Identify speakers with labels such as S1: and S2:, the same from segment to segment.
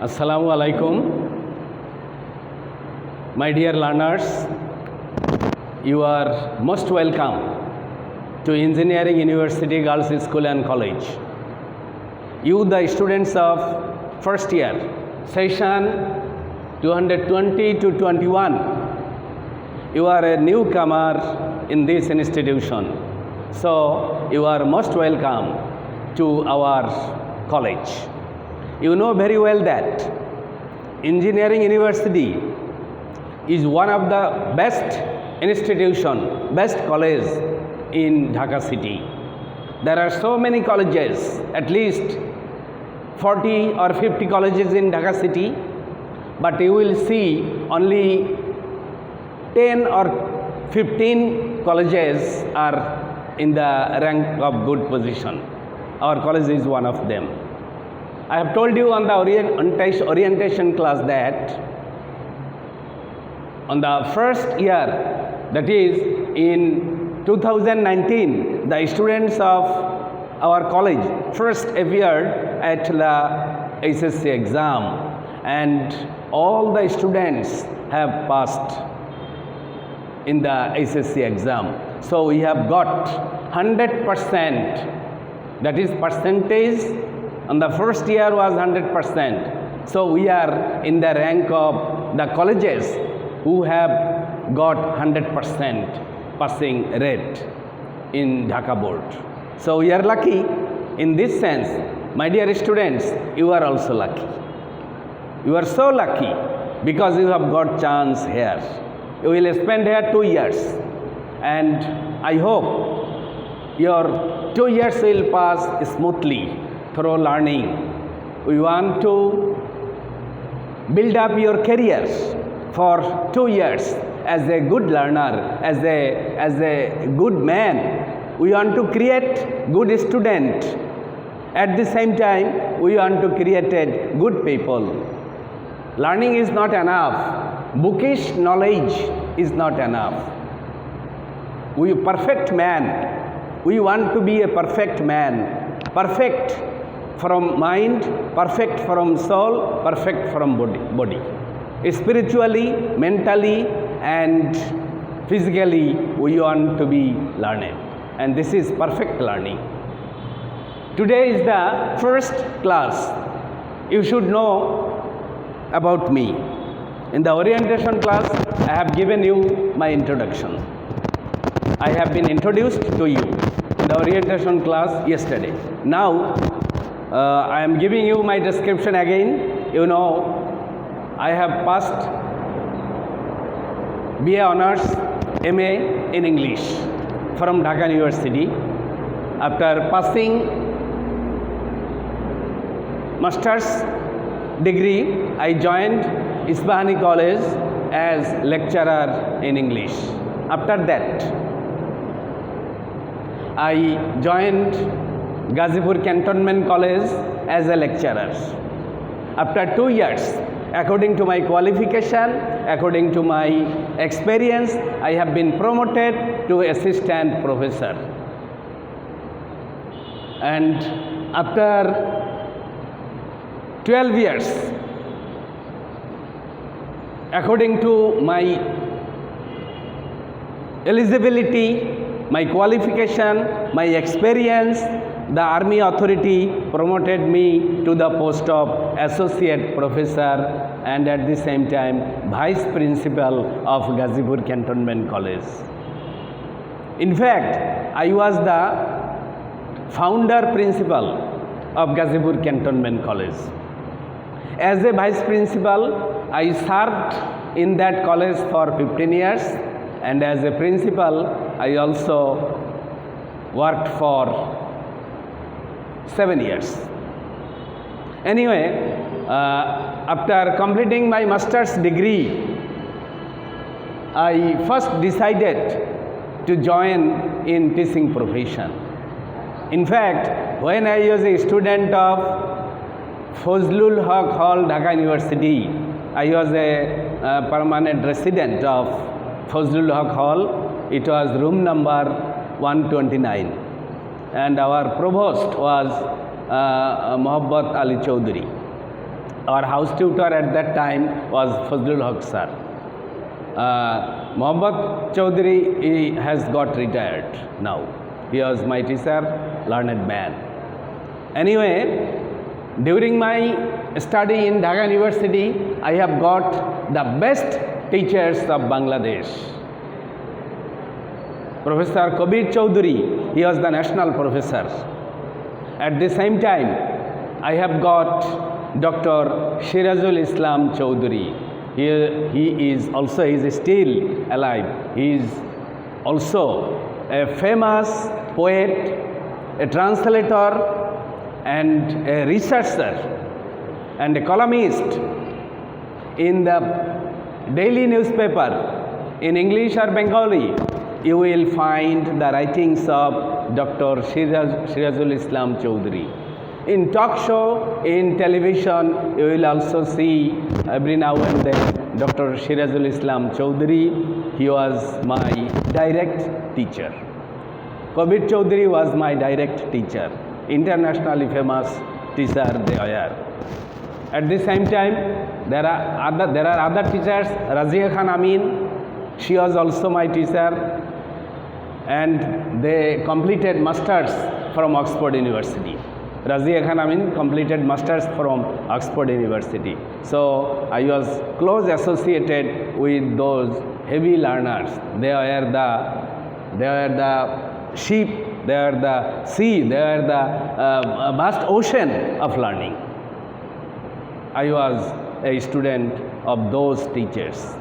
S1: Assalamu alaikum. My dear learners, you are most welcome to Engineering University Girls School and College. You, the students of first year, session 220 to 21, you are a newcomer in this institution. So, you are most welcome to our college. You know very well that Engineering University is one of the best institution, best college in Dhaka city. There are so many colleges, at least 40 or 50 colleges in Dhaka city, but you will see only 10 or 15 colleges are in the rank of good position. Our college is one of them. I have told you on the orientation class that on the first year, that is in 2019, the students of our college first appeared at the SSC exam, and all the students have passed in the SSC exam. So we have got 100%, that is percentage. On the first year was 100%. So we are in the rank of the colleges who have got 100% passing rate in Dhaka board. So we are lucky in this sense. My dear students, you are also lucky. You are so lucky because you have got chance here. You will spend here 2 years, and I hope your 2 years will pass smoothly through learning. We want to build up your careers for 2 years as a good learner, as a good man. We want to create good student. At the same time, we want to create a good people. Learning is not enough. Bookish knowledge is not enough. We perfect man. We want to be a perfect man. Perfect from mind, perfect from soul, perfect from body. Spiritually, mentally, and physically, we want to be learned. And this is perfect learning. Today is the first class. You should know about me. In the orientation class, I have given you my introduction. I have been introduced to you in the orientation class yesterday. Now, I am giving you my description again. You know, I have passed BA Honours, MA in English from Dhaka University. After passing Master's degree, I joined Isbahani College as lecturer in English. After that, I joined Ghazipur Cantonment College as a lecturer. After 2 years, according to my qualification, according to my experience, I have been promoted to assistant professor. And after 12 years, according to my eligibility, my qualification, my experience, the Army Authority promoted me to the post of Associate Professor and at the same time Vice Principal of Ghazipur Cantonment College. In fact, I was the Founder Principal of Ghazipur Cantonment College. As a Vice Principal, I served in that college for 15 years, and as a Principal, I also worked for 7 years. Anyway, after completing my master's degree, I first decided to join in teaching profession. In fact, when I was a student of Fazlul Haq Hall, Dhaka University, I was a permanent resident of Fazlul Haq Hall. It was room number 129. And our provost was Mohabbat Ali Chaudhary. Our house tutor at that time was Fazlul Haq sir. Mohammad Chaudhary, he has got retired now. He was my teacher, learned man. Anyway, during my study in Dhaka University, I have got the best teachers of Bangladesh. Professor Kabir Chaudhary, he was the national professor. At the same time, I have got Dr. Shirazul Islam Chaudhary. He is still alive. He is also a famous poet, a translator, and a researcher and a columnist in the daily newspaper in English or Bengali. You will find the writings of Dr. Shirazul Islam Chaudhary. In talk show, in television, you will also see every now and then Dr. Shirazul Islam Chaudhary. He was my direct teacher. Kabir Chaudhary was my direct teacher, internationally famous teacher they are. At the same time, there are other teachers. Razia Khan Amin, she was also my teacher, and they completed masters from Oxford University. Razia Khan Amin completed masters from Oxford University. So I was close associated with those heavy learners. They are the sheep, they are the sea, they are the vast ocean of learning. I was a student of those teachers.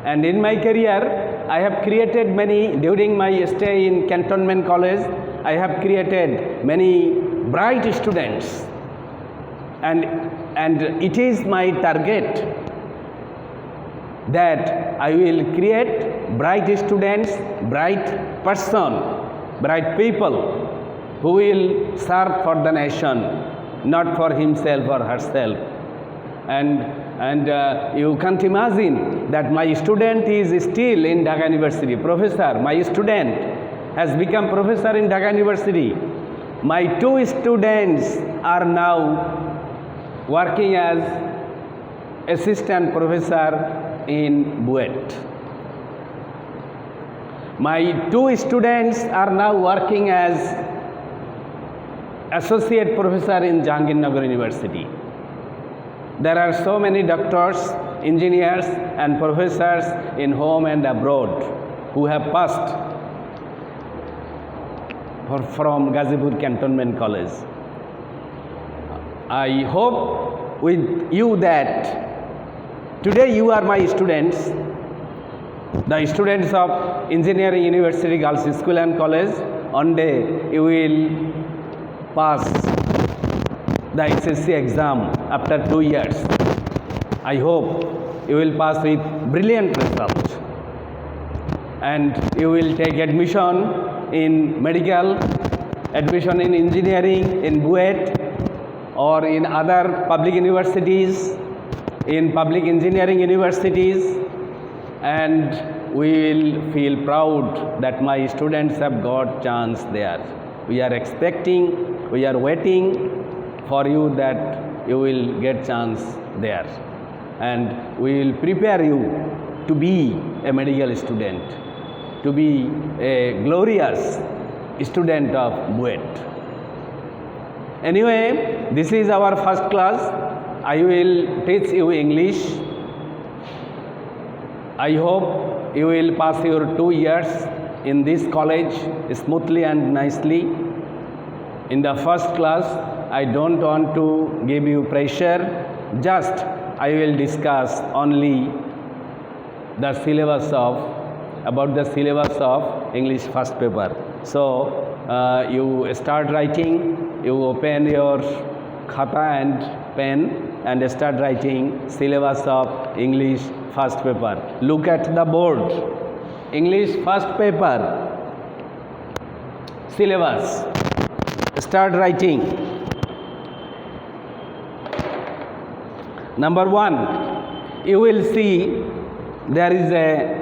S1: And in my career, I have created during my stay in Cantonment College, I have created many bright students. And it is my target that I will create bright students, bright person, bright people who will serve for the nation, not for himself or herself. And you can't imagine that my student is still in Dhaka University. Professor, my student has become professor in Dhaka University. My two students are now working as assistant professor in BUET. My two students are now working as associate professor in Jahangirnagar University. There are so many doctors, engineers, and professors in home and abroad who have passed from Ghazipur Cantonment College. I hope with you that today you are my students, the students of Engineering University Girls School and College. One day you will pass the SSC exam after 2 years. I hope you will pass with brilliant result and you will take admission in medical, admission in engineering, in BUET or in other public universities, in public engineering universities, and we will feel proud that my students have got chance there. We are expecting, we are waiting for you that you will get chance there, and we will prepare you to be a medical student, to be a glorious student of BUET. Anyway, this is our first class. I will teach you English. I hope you will pass your 2 years in this college smoothly and nicely. In the first class, I don't want to give you pressure, just I will discuss only the syllabus about the syllabus of English first paper. So you start writing, you open your khata and pen and start writing syllabus of English first paper. Look at the board. English first paper syllabus. Start writing. Number 1, you will see there is a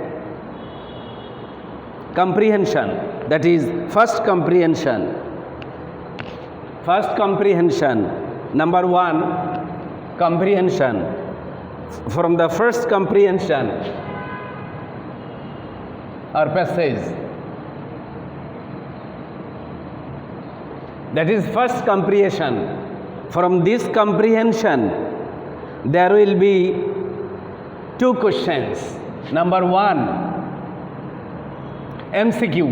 S1: comprehension, that is first comprehension. First comprehension. Number 1, comprehension, from the first comprehension or passage, that is first comprehension. From this comprehension there will be two questions. Number 1, MCQ,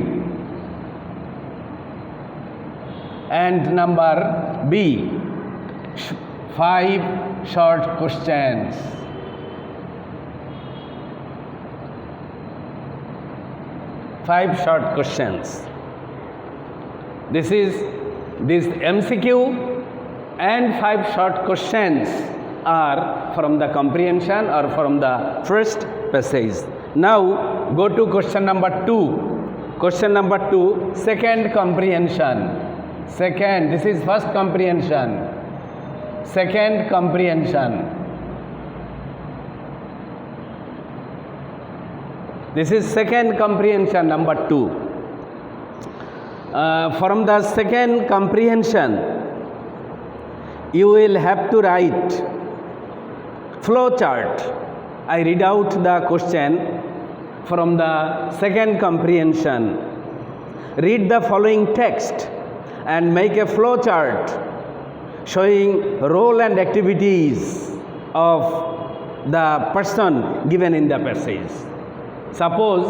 S1: and number B, 5 short questions. Five short questions. This MCQ and 5 short questions are from the comprehension or from the first passage. Now go to question number 2. Question number 2, second comprehension. Second, this is first comprehension. Second comprehension. This is second comprehension, number 2. From the second comprehension, you will have to write flow chart. I read out the question from the second comprehension. Read the following text and make a flow chart showing role and activities of the person given in the passage. Suppose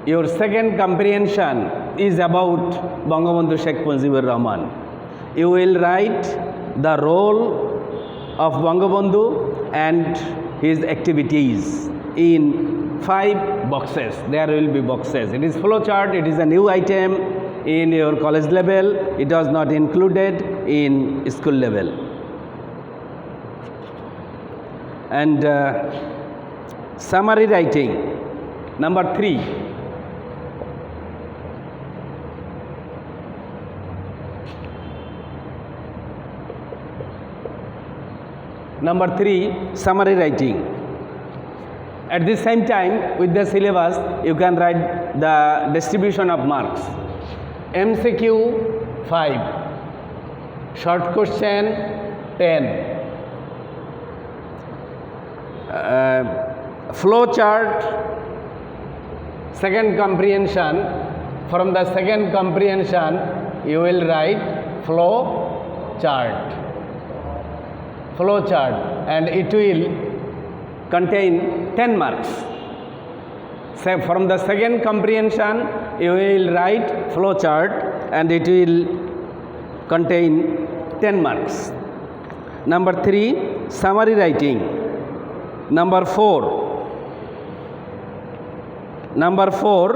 S1: your second comprehension is about Bangabandhu Sheikh Mujibur Rahman. You will write the role of Bangabandhu and his activities in 5 boxes. There will be boxes. It is flow chart. It is a new item in your college level. It was not included in school level. And summary writing. Number 3. Number 3, summary writing. At the same time, with the syllabus, you can write the distribution of marks. MCQ 5, short question 10. Flow chart, second comprehension. From the second comprehension, you will write flow chart. Flow chart, and it will contain 10 marks. So from the second comprehension, you will write flow chart and it will contain 10 marks. Number 3, summary writing. Number 4. Number 4,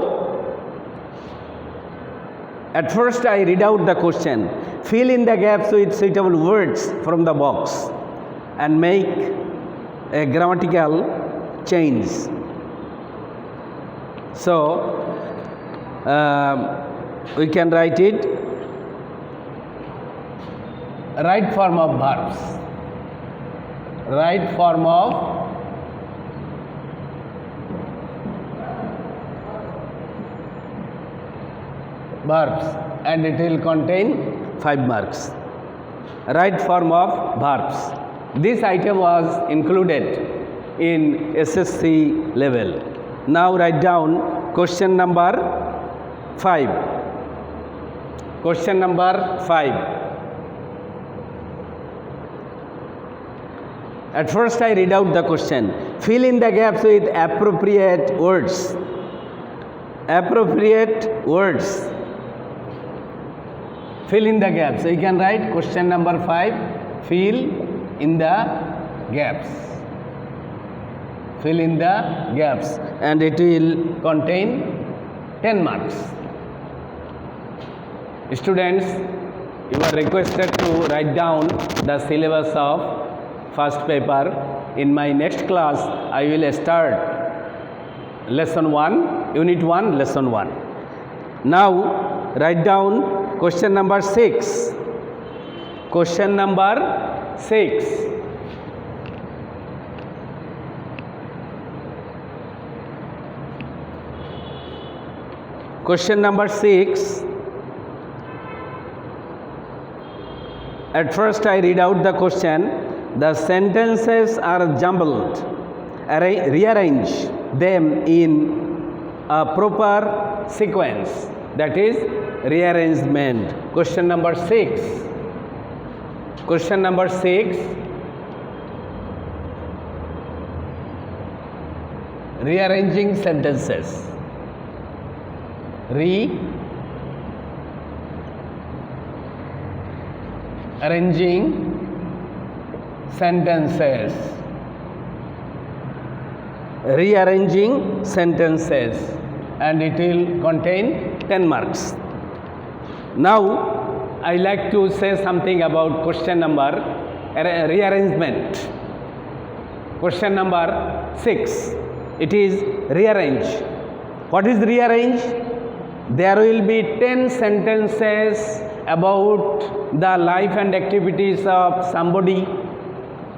S1: at first I read out the question. Fill in the gaps with suitable words from the box and make a grammatical change. So we can write it right form of verbs. Right form of verbs, and it will contain 5 marks. Right form of verbs. This item was included in SSC level. Now write down question number 5. Question number 5. At first I read out the question. Fill in the gaps with appropriate words. Appropriate words. Fill in the gaps. So you can write question number 5. Fill in the gaps. Fill in the gaps, and it will contain 10 marks. Students, you are requested to write down the syllabus of first paper. In my next class, I will start lesson 1, unit 1, lesson 1. Now write down question number 6. Question number 6. Question number 6. At first I read out the question. the sentences are jumbled. Rearrange them in a proper sequence. That is rearrangement. Question number 6. Question number 6. Rearranging sentences. Rearranging sentences. Rearranging sentences, and it will contain 10 marks. Now I like to say something about question number rearrangement. Question number 6. It is rearrange. What is rearrange? There will be 10 sentences about the life and activities of somebody.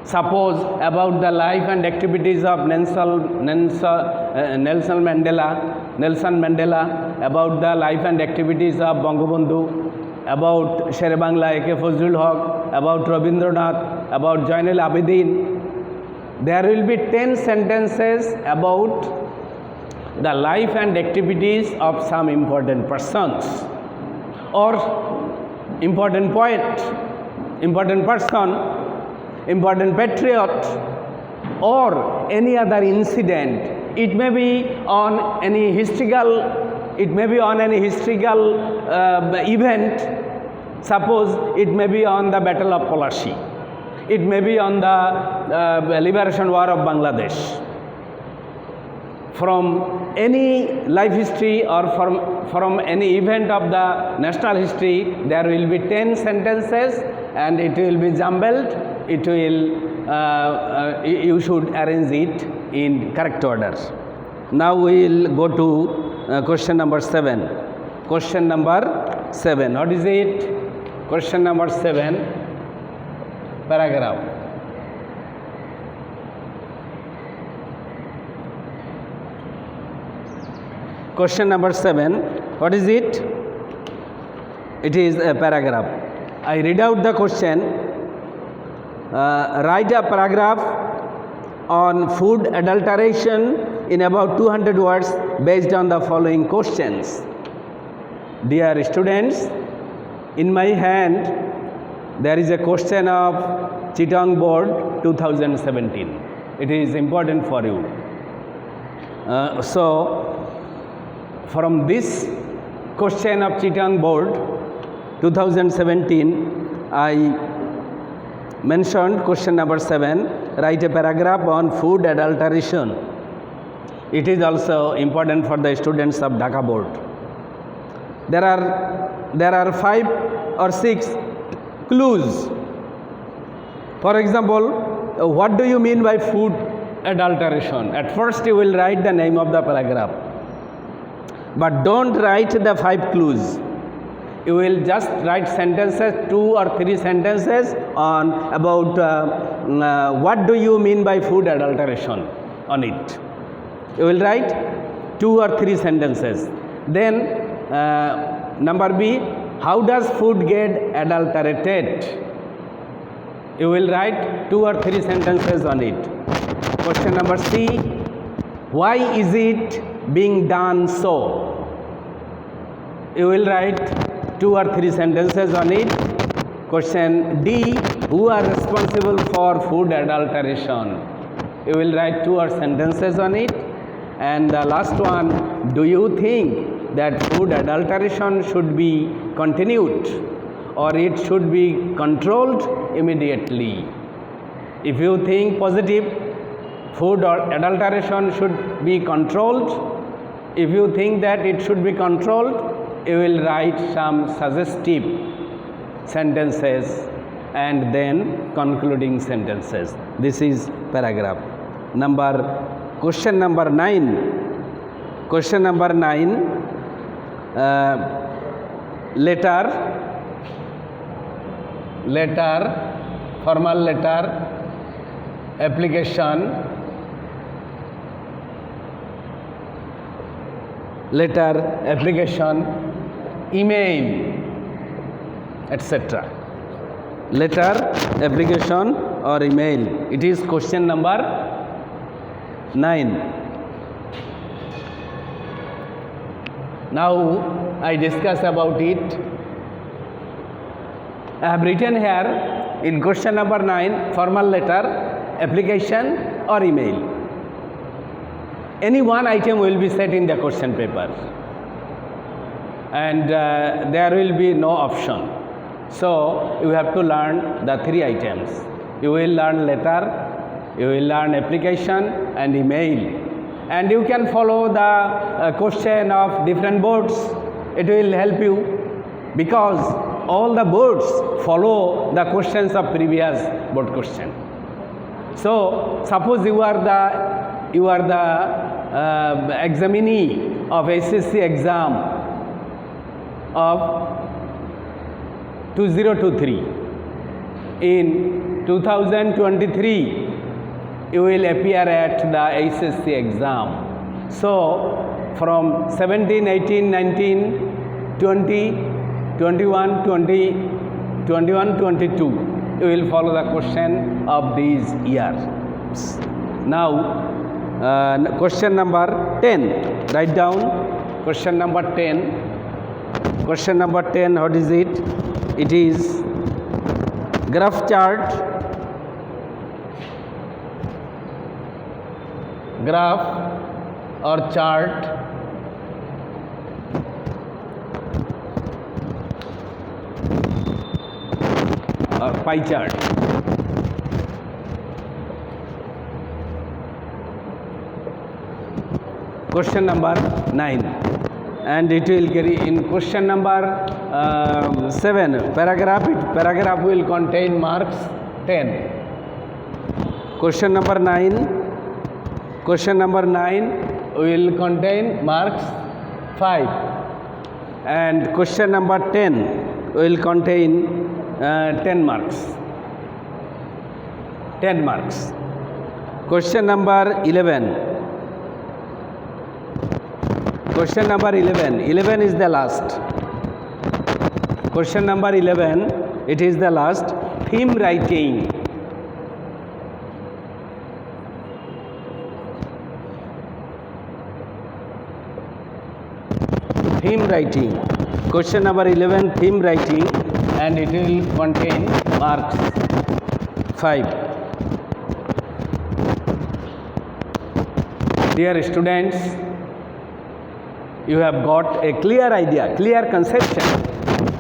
S1: Suppose about the life and activities of Nelson Mandela, about the life and activities of Bangabandhu, about Sher Bangla A.K. Fazlul Haq, about Rabindranath, about Zainul Abidin. There will be 10 sentences about the life and activities of some important persons or important poet, important person, important patriot, or any other incident. It may be on any historical event. Suppose it may be on the Battle of Polashi. It may be on the Liberation War of Bangladesh. From any life history or from any event of the national history, there will be 10 sentences and it will be jumbled. It will you should arrange it in correct order. Now we will go to question number 7. Question number 7. What is it? Question number 7. Paragraph. Question number 7. What is it? It is a paragraph. I read out the question. Write a paragraph on food adulteration in about 200 words based on the following questions. Dear students, in my hand there is a question of Chittagong Board 2017. It is important for you. So from this question of Chittagong Board 2017, I mentioned question number 7, write a paragraph on food adulteration. It is also important for the students of Dhaka Board. There are 5 or 6 clues. For example, what do you mean by food adulteration? At first you will write the name of the paragraph, but don't write the 5 clues. You will just write sentences, 2 or 3 sentences on about what do you mean by food adulteration on it. You will write 2 or 3 sentences. Then number B, how does food get adulterated? You will write 2 or 3 sentences on it. Question number C, why is it being done so? You will write 2 or 3 sentences on it. Question D, who are responsible for food adulteration? You will write 2 or sentences on it. And the last one, do you think that food adulteration should be continued or it should be controlled immediately? If you think positive, food or adulteration should be controlled. If you think that it should be controlled, you will write some suggestive sentences and then concluding sentences. This is paragraph. Question number 9. Question number 9. Letter, formal letter, application, email, etc. Letter, application, or email. It is question number 9. Now I discuss about it. I have written here in question number 9, formal letter, application or email. Any one item will be set in the question paper, and there will be no option. So you have to learn the 3 items. You will learn letter, you will learn application and email, and you can follow the question of different boards. It will help you because all the boards follow the questions of previous board question. So suppose you are the examinee of SSC exam of 2023. In 2023, you will appear at the SSC exam. So from 17, 18, 19, 20, 21, 22, you will follow the question of these years. Now, question number 10, write down question number 10. Question number 10, what is it? It is graph chart, graph or chart or pie chart. Question number 9, and it will carry in question number 7, paragraph will contain marks 10. Question number 9 will contain marks 5, and question number 10 will contain 10 marks. Question number 11. Question number 11 is the last. Question number 11, it is the last. Theme writing. Question number 11, theme writing, and it will contain marks 5. Dear students, you have got a clear idea, clear conception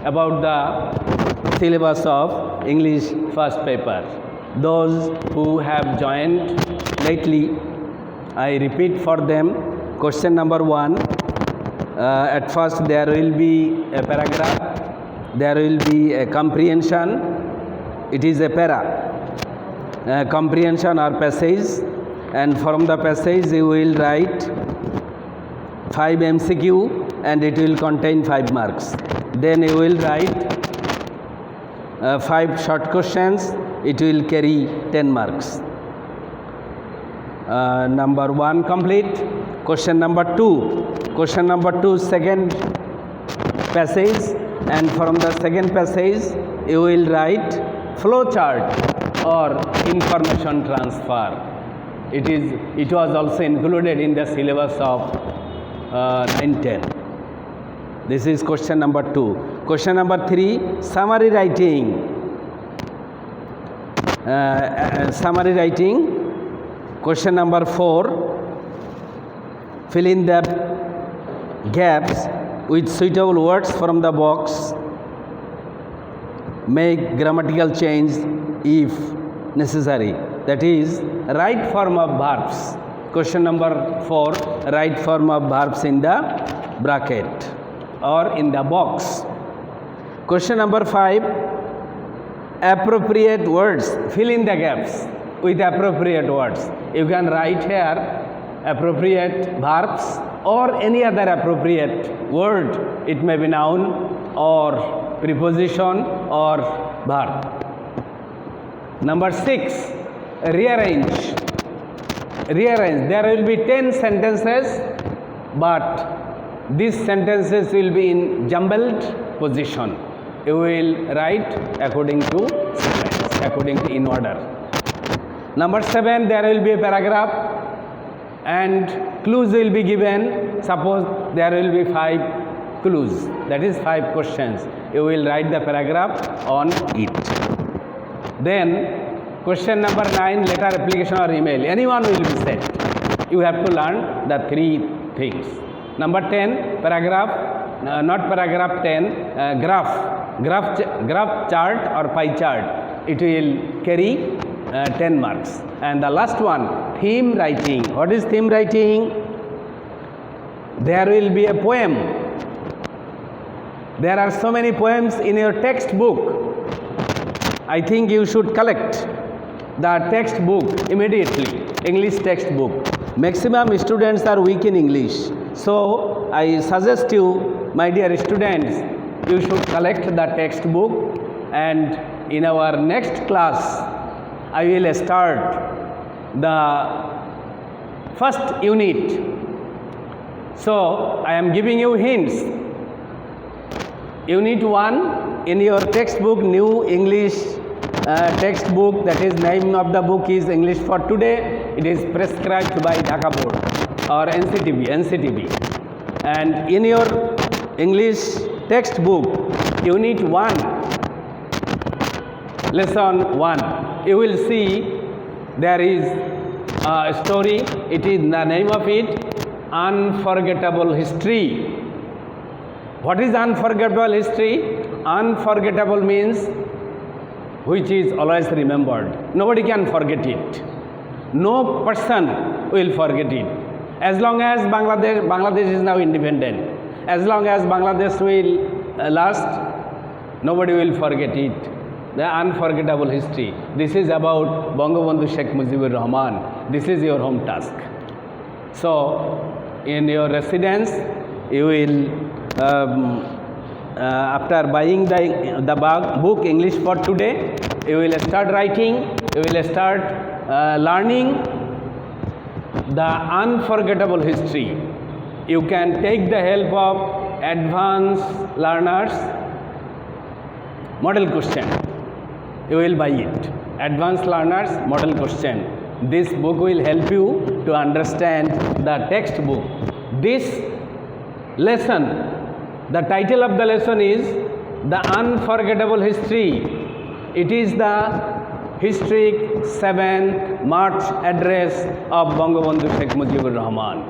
S1: about the syllabus of English first paper. Those who have joined lately, I repeat for them. Question number 1, at first there will be a paragraph, there will be a comprehension. It is a para, comprehension or passage, and from the passage you will write 5 MCQ and it will contain 5 marks. Then you will write 5 short questions, it will carry 10 marks. Number 1 complete. Question number 2, second passage, and from the second passage you will write flow chart or information transfer. It was also included in the syllabus of 9-10. This is question number 2. Question number 3, summary writing. Question number 4, fill in the gaps with suitable words from the box. Make grammatical change if necessary. That is, right form of verbs. Question number 4, right form of verbs in the bracket or in the box. Question number 5, appropriate words. Fill in the gaps with appropriate words. You can write here appropriate verbs or any other appropriate word. It may be noun or preposition or verb. Number 6, rearrange. There will be 10 sentences, but these sentences will be in jumbled position. You will write according to sequence, according to in order. Number 7, there will be a paragraph and clues will be given. Suppose there will be 5 clues, that is 5 questions. You will write the paragraph on it. Then question number 9, letter, application or email. Anyone will be sent. You have to learn the 3 things. Number 10, paragraph, not paragraph 10, graph chart or pie chart. It will carry 10 marks. And the last one, theme writing. What is theme writing? There will be a poem. There are so many poems in your textbook. I think you should collect the textbook immediately, English textbook. Maximum students are weak in English. So I suggest you, my dear students, you should collect the textbook, and in our next class I will start the first unit. So I am giving you hints. Unit 1 in your textbook, new English textbook, that is name of the book is English for Today. It is prescribed by Dhaka Board or NCTB. And in your English textbook, Unit 1, Lesson 1, you will see there is a story. It is the name of it, Unforgettable History. What is unforgettable history? Unforgettable means which is always remembered. Nobody can forget it. No person will forget it. As long as Bangladesh is now independent, as long as Bangladesh will last, nobody will forget it. The unforgettable history. This is about Bangabandhu Sheikh Mujibur Rahman. This is your home task. So, in your residence, you will after buying the book English for Today, you will start writing, you will start learning the unforgettable history. You can take the help of advanced learners model question. You will buy it. Advanced learners model question. This book will help you to understand the textbook. This lesson, the title of the lesson is The Unforgettable History. It is the historic 7th March address of Bangabandhu Sheikh Mujibur Rahman.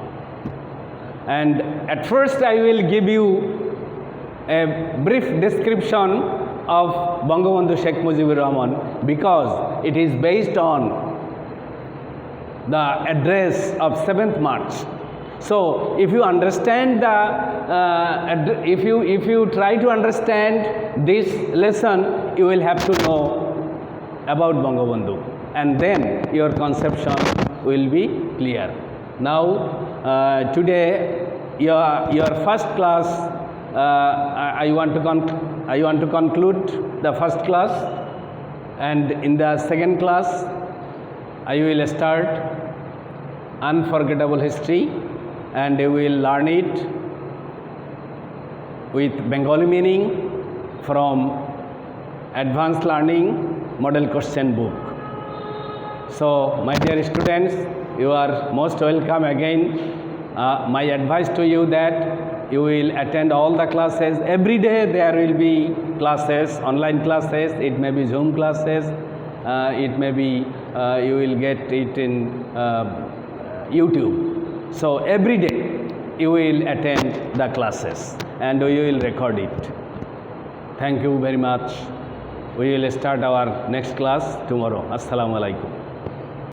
S1: And at first I will give you a brief description of Bangabandhu Sheikh Mujibur Rahman because it is based on the address of 7th March. So, if you understand the, if you try to understand this lesson, you will have to know about Bangabandhu, and then your conception will be clear. Now, today your first class, I want to conclude the first class, and in the second class, I will start unforgettable history. And you will learn it with Bengali meaning from Advanced Learning Model Question Book. So, my dear students, you are most welcome again. My advice to you that you will attend all the classes. Every day there will be classes, online classes, it may be Zoom classes, it may be you will get it in YouTube. So, every day you will attend the classes and you will record it. Thank you very much. We will start our next class tomorrow. Assalamu alaikum.